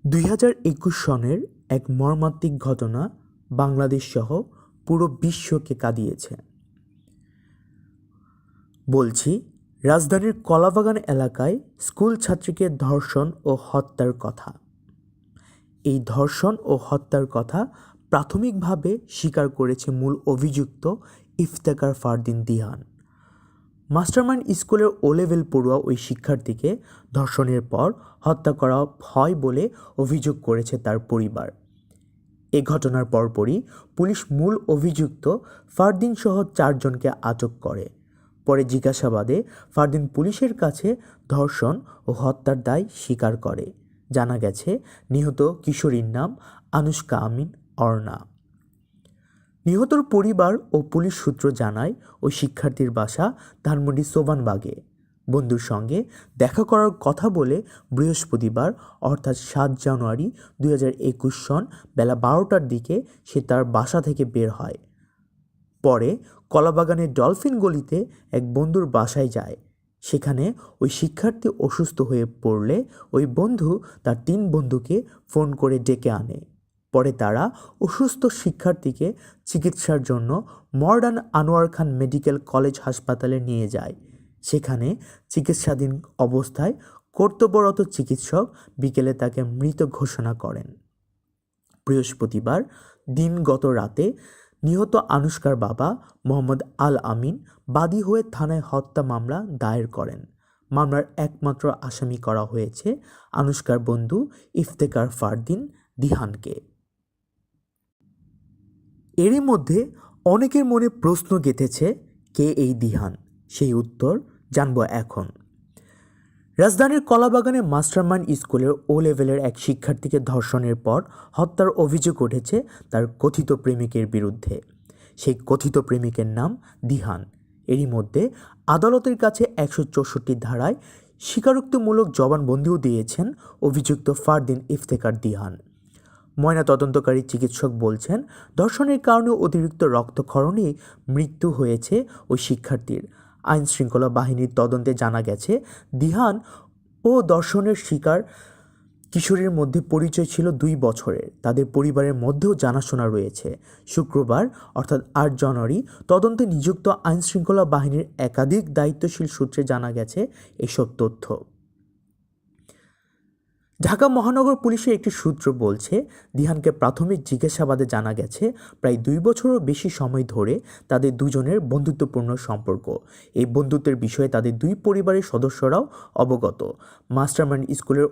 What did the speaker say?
2021 সনের এক মর্মান্তিক ঘটনা বাংলাদেশসহ পুরো বিশ্বকে কাঁদিয়েছে। বলছি, রাজধানীর কলাবাগান এলাকায় স্কুল ছাত্রীকে ধর্ষণ ও হত্যার কথা। এই ধর্ষণ ও হত্যার কথা প্রাথমিকভাবে স্বীকার করেছে মূল অভিযুক্ত ইফতেখার ফারদিন দিহান। মাস্টারমাইন্ড স্কুলের ও-লেভেল পড়ুয়া ওই শিক্ষার্থীকে ধর্ষণের পর হত্যা করা হয় বলে অভিযোগ করেছে তার পরিবার। এ ঘটনার পরপরই পুলিশ মূল অভিযুক্ত ফারদিনসহ 4 জনকে আটক করে। পরে জিজ্ঞাসাবাদে ফারদিন পুলিশের কাছে ধর্ষণ ও হত্যার দায় স্বীকার করে। জানা গেছে, নিহত কিশোরীর নাম আনুশকা আমিন অর্ণা। নিহতর পরিবার ও পুলিশ সূত্র জানায়, ওই শিক্ষার্থীর বাসা ধানমন্ডি সোবানবাগে। বন্ধুর সঙ্গে দেখা করার কথা বলে বৃহস্পতিবার অর্থাৎ 7 জানুয়ারি 2021 সন বেলা 12টার দিকে সে তার বাসা থেকে বের হয়। পরে কলাবাগানের ডলফিন গলিতে এক বন্ধুর বাসায় যায়। সেখানে ওই শিক্ষার্থী অসুস্থ হয়ে পড়লে ওই বন্ধু তার 3 বন্ধুকে ফোন করে ডেকে আনে। পরে তারা অসুস্থ শিক্ষার্থীকে চিকিৎসার জন্য মডার্ন আনোয়ার খান মেডিকেল কলেজ হাসপাতালে নিয়ে যায়। সেখানে চিকিৎসাধীন অবস্থায় কর্তব্যরত চিকিৎসক বিকেলে তাকে মৃত ঘোষণা করেন। বৃহস্পতিবার গত রাতে নিহত আনুশকার বাবা মোহাম্মদ আল আমিন বাদী হয়ে থানায় হত্যা মামলা দায়ের করেন। মামলার একমাত্র আসামি করা হয়েছে আনুশকার বন্ধু ইফতেখার ফারদিন দিহানকে। এরই মধ্যে অনেকের মনে প্রশ্ন গেঁথেছে, কে এই দিহান? সেই উত্তর জানব এখন। রাজধানীর কলাবাগানে মাস্টারমাইন্ড স্কুলের ও-লেভেলের এক শিক্ষার্থীকে ধর্ষণের পর হত্যার অভিযোগ উঠেছে তার কথিত প্রেমিকের বিরুদ্ধে। সেই কথিত প্রেমিকের নাম দিহান। এরই মধ্যে আদালতের কাছে 164 ধারায় স্বীকারোক্তিমূলক জবানবন্দিও দিয়েছেন অভিযুক্ত ফারদিন ইফতেখার দিহান। ময়নাতদন্তকারী চিকিৎসক বলছেন, ধর্ষণের কারণে অতিরিক্ত রক্তক্ষরণেই মৃত্যু হয়েছে ওই শিক্ষার্থীর। আইন শৃঙ্খলা বাহিনীর তদন্তে জানা গেছে, দিহান ও ধর্ষণের শিকার কিশোরীর মধ্যে পরিচয় ছিল 2 বছরের। তাদের পরিবারের মধ্যেও জানাশোনা রয়েছে। শুক্রবার অর্থাৎ 8 জানুয়ারি তদন্তে নিযুক্ত আইন শৃঙ্খলা বাহিনীর একাধিক দায়িত্বশীল সূত্রে জানা গেছে এসব তথ্য। ঢাকা মহানগর পুলিশের একটি সূত্র বলছে, দিহানকে প্রাথমিক জিজ্ঞাসাবাদে জানা গেছে প্রায় 2 বছরও বেশি সময় ধরে তাদের দুজনের বন্ধুত্বপূর্ণ সম্পর্ক। এই বন্ধুত্বের বিষয়ে তাদের 2 পরিবারের সদস্যরাও অবগত। মাস্টারমাইন্ড স্কুলের